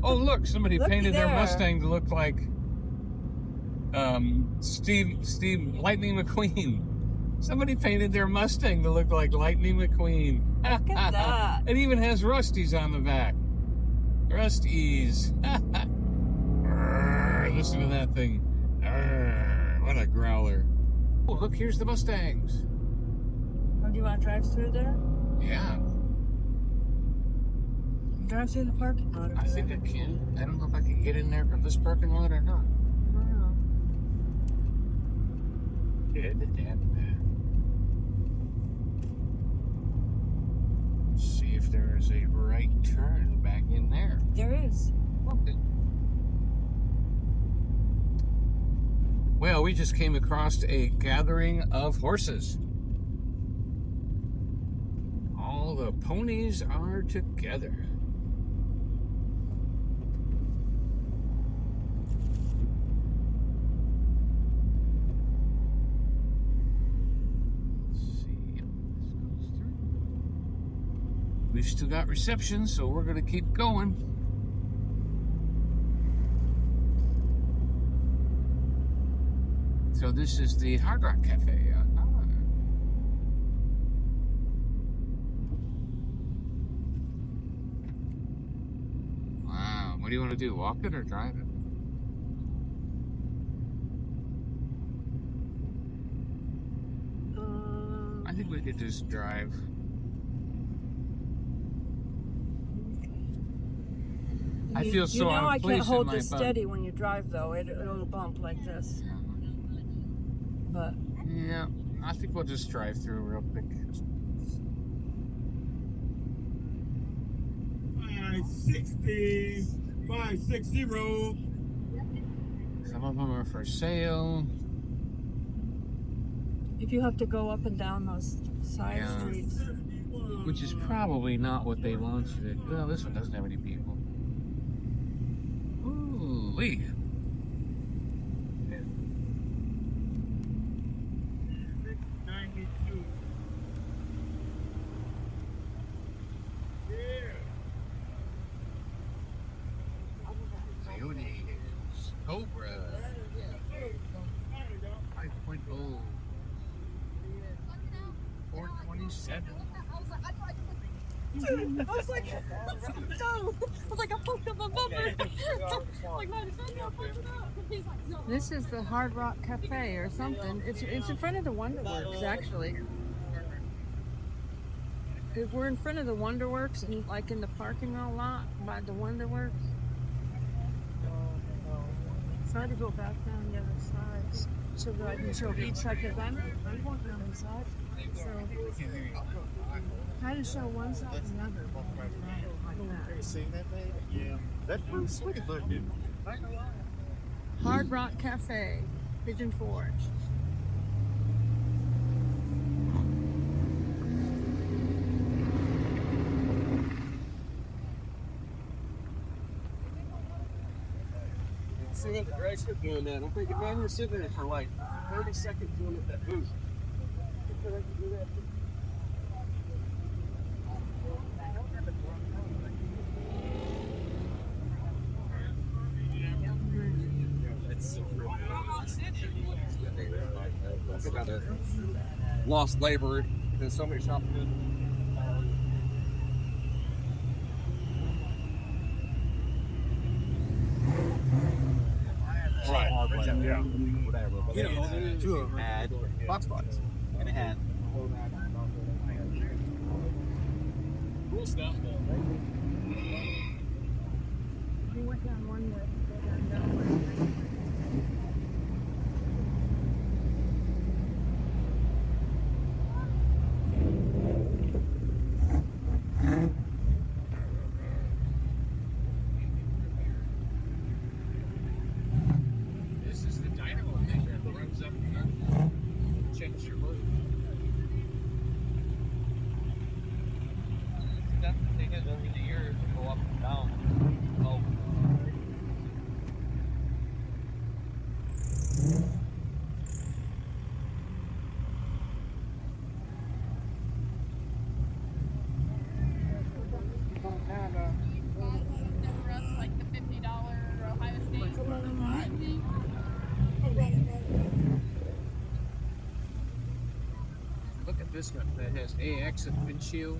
Oh, look, somebody Looky painted their there. Mustang to look like Steve Lightning McQueen. Somebody painted their Mustang to look like Lightning McQueen. Look at that. It even has Rusties on the back. Rusties. Listen to that thing. What a growler. Oh, look, here's the Mustangs. Oh, do you want to drive through there? Yeah. Drive through the parking lot. I think I can. I don't know if I can get in there from this parking lot or not. See if there is a right turn back in there. There is. Okay. Well, we just came across a gathering of horses. All the ponies are together. We've still got reception, so we're going to keep going. So this is the Hard Rock Cafe. Wow. What do you want to do? Walk it or drive it? I think we could just drive. I feel so out of I place can't hold in my this bum. steady when you drive, though. It'll bump like this. But Yeah, I think we'll just drive through real quick. 560, 560. Some of them are for sale. if you have to go up and down those side Yeah. streets. Which is probably not what they launched it. Well, this one doesn't have any people. Ooh-wee. Coyotes, Cobra, 5.0, 427. I was like, no. I was like, I fucked up my bumper. Like, my son, I fucked it up. He's like, no. This is the Hard Rock Cafe or something. It's in front of the Wonderworks, actually. We're in front of the Wonderworks, and like in the parking lot by the Wonderworks. Try to go back down the other side so that I can show each side, because I'm walking on the side. So try to show one side and the other. Ever seen that thing? Yeah. That's Bruce. Look at that dude. Hard Rock Cafe, Pigeon Forge. See what the Grace was doing that. I'm thinking, man, we're sitting there for like 30 seconds doing it at that booth. That's about it. Lost labor. There's so many shops. Right. Yeah. Whatever. But two of them had box spots. And it had cool stuff though. We went down one way, go down that way. This is the dynamo thing that runs up here. Change your load. Stuff that they did over the years. this one that has AX and windshield.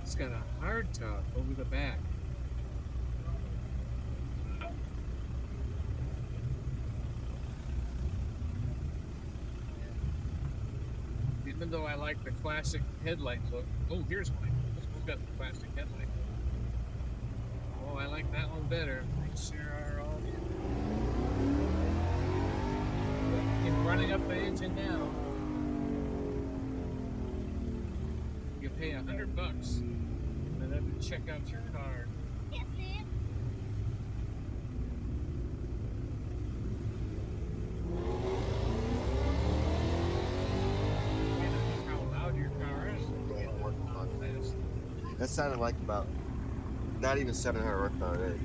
It's got a hardtop over the back. Even though I like the classic headlight look. Oh, here's one. This one's got the plastic headlight. Oh, I like that one better. They sure are all. I'm running up the engine now. You pay $100 and then check out your car. That sounded like about not even 700 horsepower.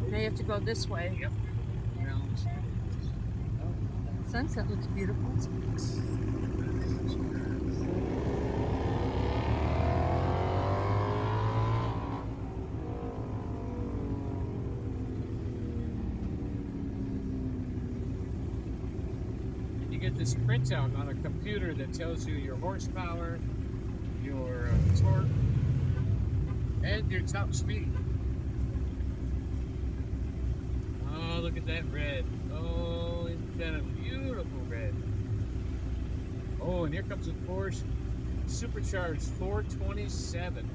Now you have to go this way. Yep. Sunset looks beautiful. You get this printout on a computer that tells you your horsepower, your torque, and your top speed. Oh, look at that red. Oh, isn't that a beautiful red? Oh, and here comes a Porsche supercharged 427.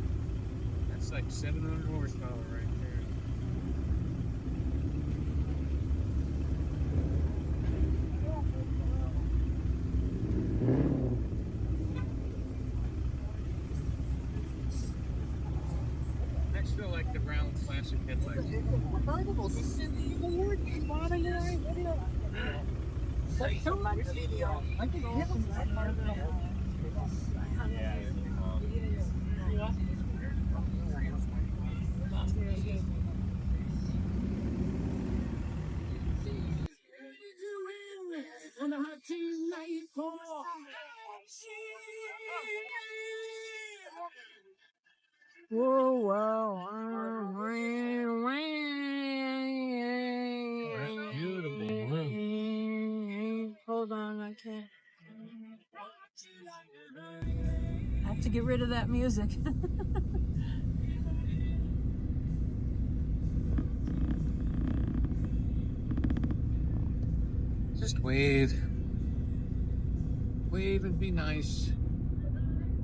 That's like 700 horsepower right there. I still like the brown classic headlights. Whoa, wow. That's beautiful. Huh? Hold on, I can't. I have to get rid of that music. Just wave. Wave and be nice.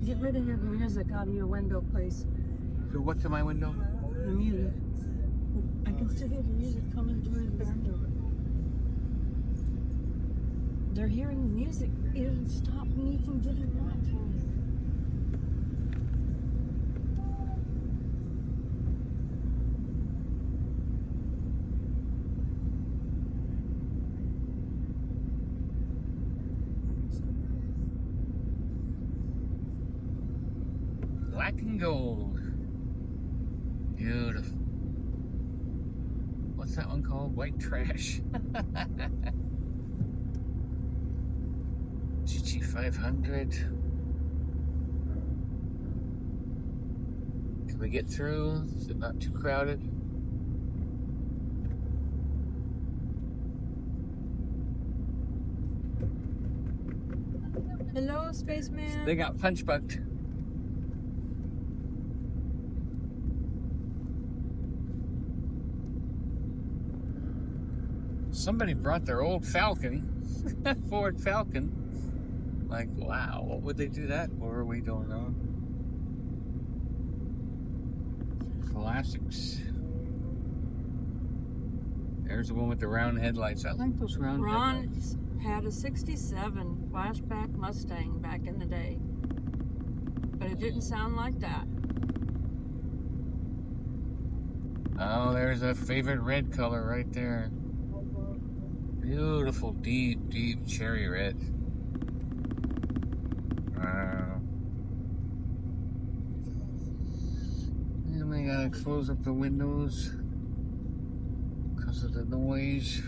Get rid of your music out of your window, please. So what's in my window? The music. I can still hear the music coming through the window. They're hearing the music. It'll stop me from getting right. Black and gold. Beautiful. What's that one called? White trash. GT 500. Can we get through? Is it not too crowded? Hello, spaceman. They got punch bucked. Somebody brought their old Falcon, Ford Falcon. Like, wow, what would they do that for? We don't know. Classics. There's the one with the round headlights. I like those round headlights. Ron had a 67 flashback Mustang back in the day, but it didn't sound like that. Oh, there's a favorite red color right there. Beautiful, deep, deep cherry red. Wow. And we gotta close up the windows because of the noise.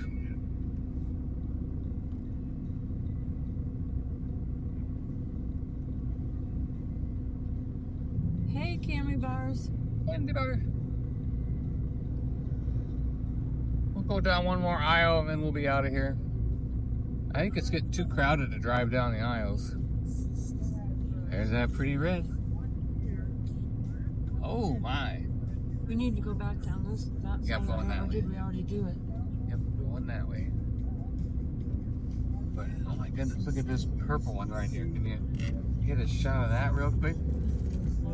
Hey, Camry bars. Candy bar. We'll go down one more aisle and then we'll be out of here. I think it's getting too crowded to drive down the aisles. There's that pretty red. Oh my. We need to go back down that Yep, side. going that Or way. did we already do it? Yep, going that way. But oh my goodness, look at this purple one right here. Can you get a shot of that real quick?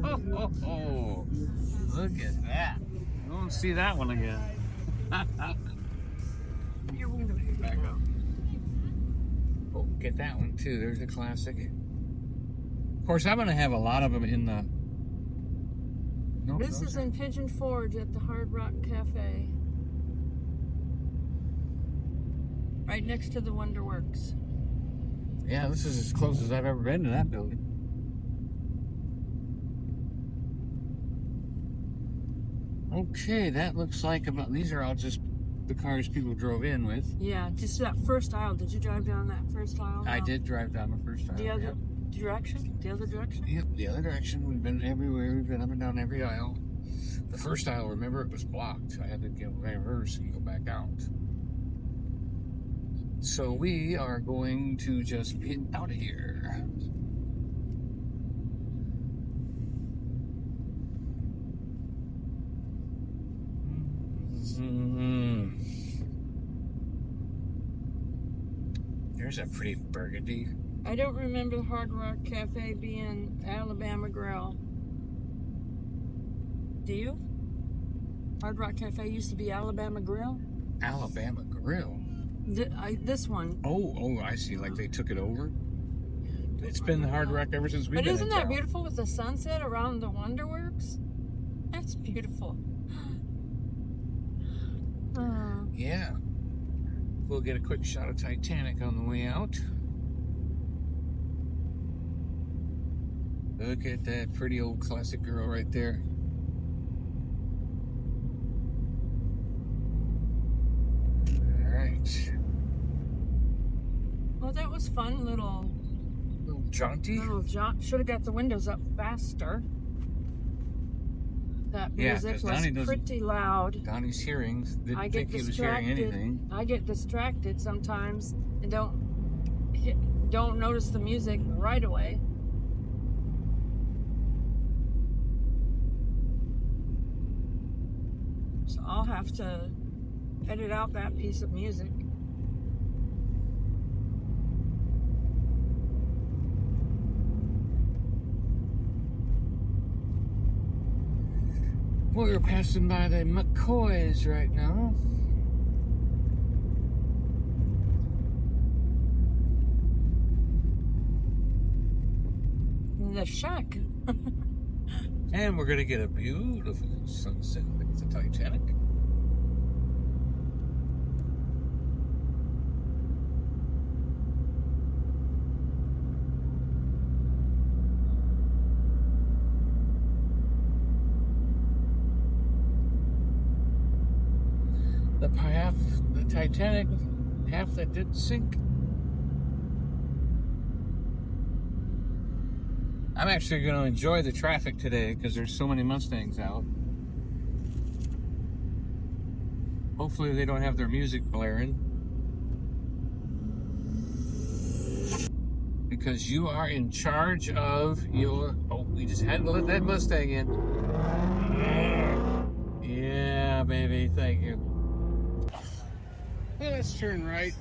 Oh, oh, oh. Look at that. I don't see that one again. Back up. Oh, get that one too. There's a classic. Of course, I'm going to have a lot of them in the... Nope, This is in Pigeon Forge at the Hard Rock Cafe. Right next to the Wonder Works. Yeah, this is as close as I've ever been to that building. Okay, that looks like about... These are all just the cars people drove in with. Yeah, just that first aisle. Did you drive down that first aisle? I did drive down the first aisle. The other Yep. direction? The other direction? Yep, the other direction. We've been everywhere. We've been up and down every aisle. The first aisle, remember, it was blocked. I had to get reverse and go back out. So we are going to just get out of here. There's a pretty burgundy. I don't remember the Hard Rock Cafe being Alabama Grill. Do you? Hard Rock Cafe used to be Alabama Grill? Alabama Grill. This one. Oh, I see. Like they took it over. It's been the Hard Rock ever since we've been. But isn't in that town. beautiful with the sunset around the Wonder Works? That's beautiful. Yeah. We'll get a quick shot of Titanic on the way out. Look at that pretty old classic girl right there. All right. Well, that was fun. Little jaunty. Should have got the windows up faster. That Yeah, music 'cause was Donnie doesn't- pretty loud. Donnie's hearing didn't I get think he was hearing anything. distracted. I get distracted sometimes and don't notice the music right away. So I'll have to edit out that piece of music. We're passing by the McCoys right now. The shack. And we're going to get a beautiful sunset. Look at the Titanic. The Titanic, half that didn't sink. I'm actually going to enjoy the traffic today because there's so many Mustangs out. Hopefully they don't have their music blaring. Because you are in charge of your... Oh, we just had to let that Mustang in. Yeah, baby, thank you. Well, let's turn right.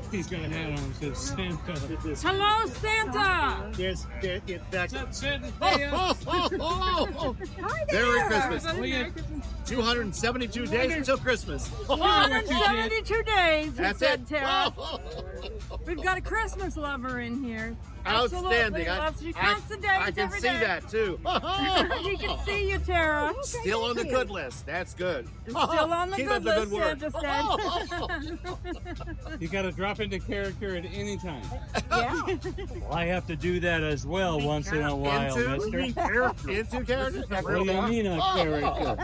He's got a hat on that says Santa. Hello, Santa! Yes, get back. Santa. Oh. Merry Christmas. 272 days until Christmas. 172 days, That's said it. Tara. We've got a Christmas lover in here. Outstanding. Absolutely. She counts the days I can every see day. that too. She can see you, Tara. Still on the good list. That's good. Still on the Keep good up the list, good work. Santa said. You got to drop into character at any time. Yeah. Well, I have to do that as well once in a while, mister. Into character. What do you mean a character?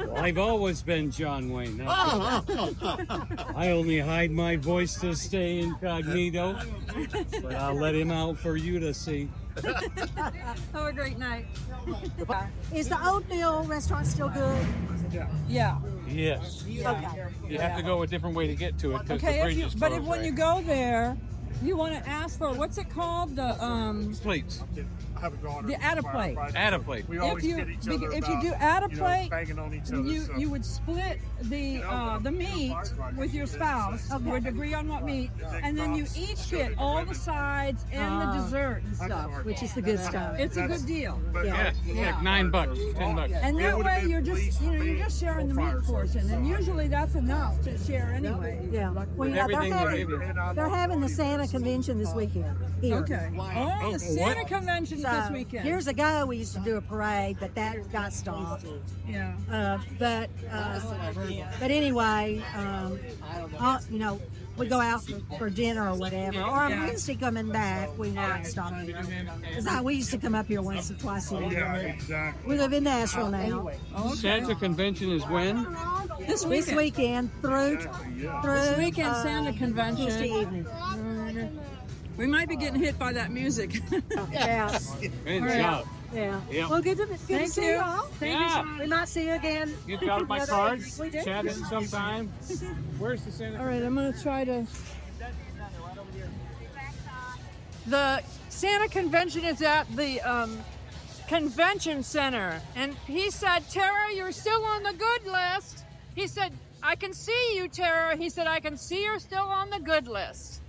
Well, I've always been John Wayne. I only hide my voice to stay incognito, but I'll let him out for you to see. Have a great night. Is the oatmeal restaurant still good? Yeah. Yes. Okay. You have to go a different way to get to it because the Okay, bridge is but closed, when right? you go there, You want to ask for, what's it called? The Plates. I have a daughter. The add a plate. Add a plate. We always you- get each other if you about, do add a plate, banging on each other. so. you would split the meat with your spouse. You would agree on what meat, and then you each get all the sides and the dessert and stuff. Which is the good stuff. It's a good deal. But Yeah, it's like $9, $10. And It that would've way been you're at just least you're just sharing the meat fire portion, and usually that's enough to share anyway. Yeah. Well, yeah, Everything they give you. they're having the Santa convention this weekend here. Okay. Oh, the Santa convention's So this weekend. years ago we used to do a parade, but that got stopped. Yeah. But anyway, we go out for dinner or whatever. Or on Wednesday coming back, we might stop here. Because we used to come up here once or twice a Yeah, year. exactly. We live in Nashville now. Santa convention is when? This This weekend through This weekend Santa convention. Tuesday evening. We might be getting hit by that music. Yeah, Good job. yeah. Yeah. Well, good to Thank see you. you all. Thank you so much. We might see you again. You got my cards. We do. Chat it sometime. Where's the Santa? All right, I'm going to try to. The Santa convention is at the convention center, and he said, "Tara, you're still on the good list." He said, "I can see you, Tara." He said, "I can see you're still on the good list."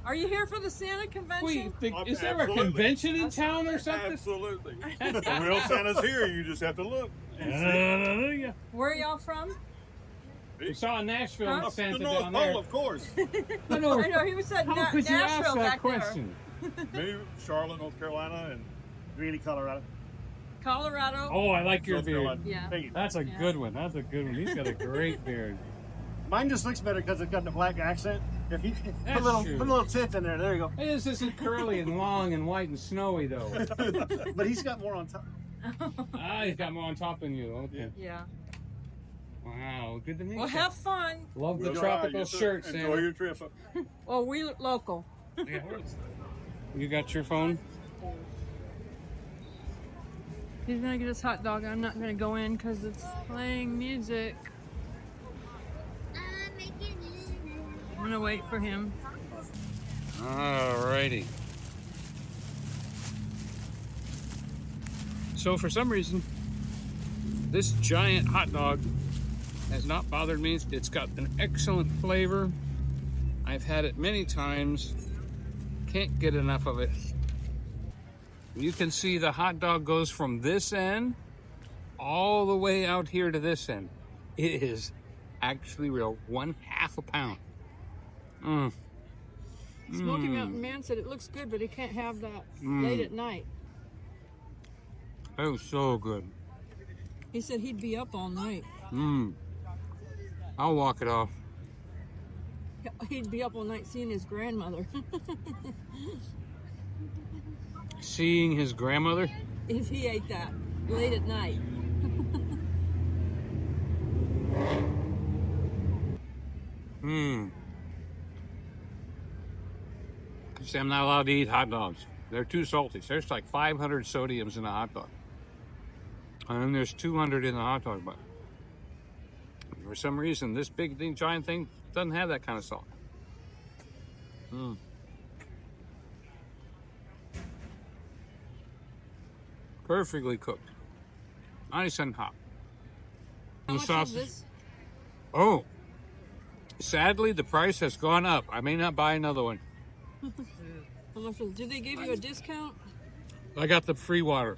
Are you here for the Santa convention? Is there a convention in town or something? Absolutely. The real Santa's here. You just have to look. Hallelujah. Where are y'all from? We saw Nashville Huh? Santa The North down Pole, there. of course. I know. I know he was said How could you ask Nashville that back question? Me, Charlotte, North Carolina, and Greeley, Colorado. there. Colorado. Oh, I like your North beard. Carolina. Yeah. Thank you. That's a good one. That's a good one. He's got a great beard. Mine just looks better because it's got the black accent. If you put That's a little, true. put a little tip in there you go. This isn't curly and long and white and snowy though. But he's got more on top. He's got more on top than you. Okay. Yeah. Wow, good to meet Well, you. have fun. Love the We'll tropical try. shirt, Enjoy Santa. your trip. Well, we local. You got your phone? He's gonna get his hot dog. I'm not gonna go in because it's playing music. I'm gonna wait for him. Alrighty. So for some reason, this giant hot dog has not bothered me. It's got an excellent flavor. I've had it many times. Can't get enough of it. You can see the hot dog goes from this end all the way out here to this end. It is actually real, 1/2 a pound. Smoky Mountain Man said it looks good, but he can't have that late at night. Oh, so good. He said he'd be up all night. I'll walk it off. He'd be up all night seeing his grandmother. Seeing his grandmother? If he ate that late at night. See, I'm not allowed to eat hot dogs. They're too salty. There's like 500 sodiums in a hot dog. And then there's 200 in the hot dog, but for some reason, this big thing, giant thing doesn't have that kind of salt. Perfectly cooked. Nice and hot. How The much is sausage. this? Oh, sadly, the price has gone up. I may not buy another one. How much is, did they give you a discount? I got the free water.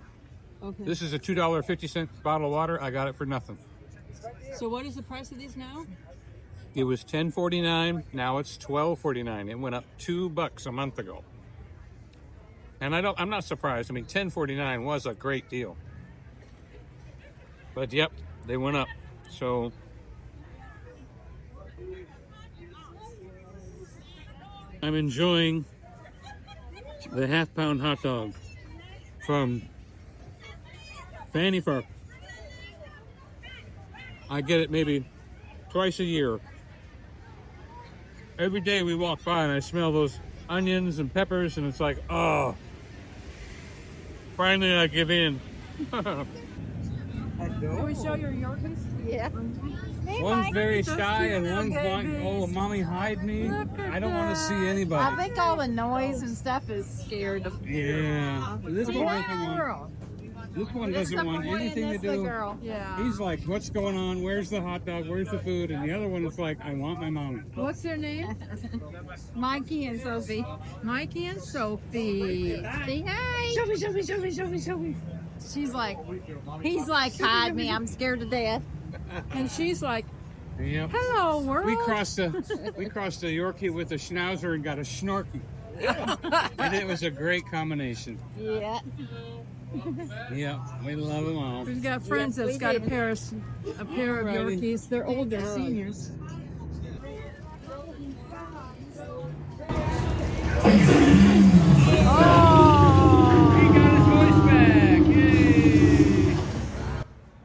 Okay. This is a $2.50 bottle of water. I got it for nothing. So what is the price of these now? It was $10.49. Now it's $12.49. It went up $2 a month ago. And I'm not surprised. I mean, $10.49 was a great deal. But yep, they went up. So I'm enjoying the half-pound hot dog from Fanny Farkle. I get it maybe twice a year. Every day we walk by and I smell those onions and peppers and it's like, oh, finally I give in. Can we show your Yorkies? Yeah. One's very So shy cute, and little one's like, babies. oh, mommy, hide me. Look at I don't want to see that. anybody. I think all the noise and stuff is scared them. Yeah. This one doesn't want. Girl. This one doesn't want anything to do. Yeah. He's like, what's going on? Where's the hot dog? Where's the food? And the other one is like, I want my mommy. What's their name? Mikey and Sophie. Mikey and Sophie. Say hi. Sophie. She's like, he's like, hide me. I'm scared to death. And she's like, Yep. hello, world. We crossed a Yorkie with a Schnauzer and got a Schnorky. And it was a great combination. Yeah. Yeah, we love them all. We've got friends that's got a pair of Alrighty. Yorkies. They're older, seniors. He got his voice back. Yay!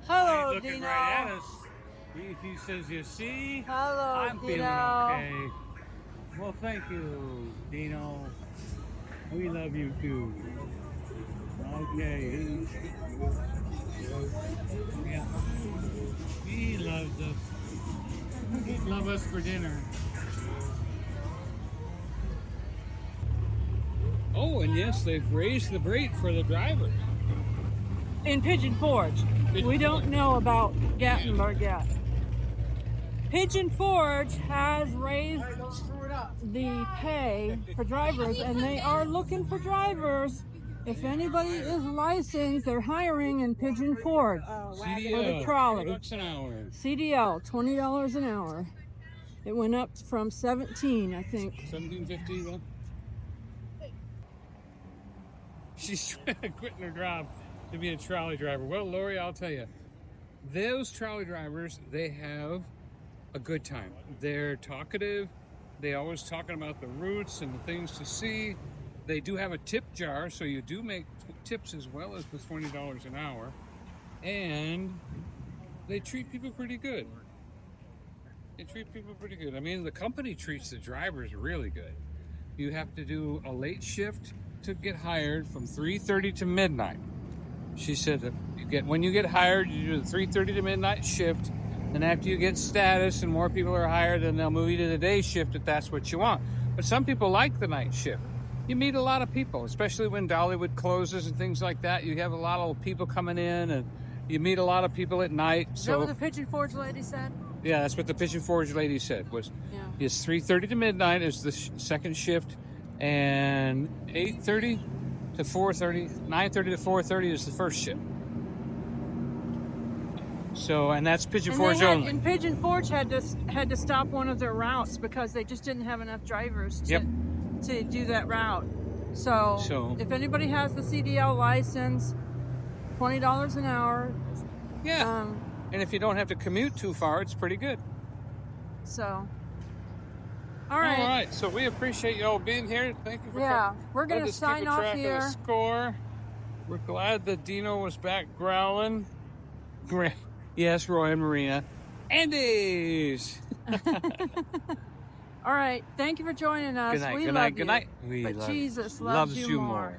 Hello, He's looking Dino. right at us. He says, you see, Hello, I'm feeling Dino. okay. Well, thank you, Dino. We love you too. Okay. Yeah. He loves us. He'd love us for dinner. Oh, and yes, they've raised the rate for the driver. In Pigeon Forge. We don't know about Gatlinburg yet. Pigeon Forge has raised the pay for drivers, and they are looking for drivers. If anybody is licensed, they're hiring in Pigeon Forge for the CDL, trolley. $2 an hour. CDL, $20 an hour. It went up from 17, I think. $17.50 though. She's quitting her job to be a trolley driver. Well, Lori, I'll tell you, those trolley drivers, they have a good time. They're talkative. They always talking about the routes and the things to see. They do have a tip jar, so you do make tips as well as the $20 an hour. And they treat people pretty good. They treat people pretty good. I mean, the company treats the drivers really good. You have to do a late shift to get hired from 3:30 to midnight. She said that when you get hired, you do the 3:30 to midnight shift. And after you get status and more people are hired, then they'll move you to the day shift if that's what you want. But some people like the night shift. You meet a lot of people, especially when Dollywood closes and things like that. You have a lot of people coming in, and you meet a lot of people at night. Is that what the Pigeon Forge lady said? Yeah, that's what the Pigeon Forge lady said. It's 3:30 to midnight is the second shift, and 8:30 to 4:30, 9:30 to 4:30 is the first shift. So, and that's Pigeon Forge only. And Pigeon Forge had to stop one of their routes because they just didn't have enough drivers to do that route. So if anybody has the CDL license, $20 an hour. Yeah. And if you don't have to commute too far, it's pretty good. So. All right. All right. So we appreciate y'all being here. Thank you for coming. We're gonna Let's sign keep a off track here. Of the score. We're glad that Dino was back growling. Yes, Roy and Marina. Andes. All right. Thank you for joining us. Good night. We Good love night. you. Good night. We But love Jesus you. loves you more.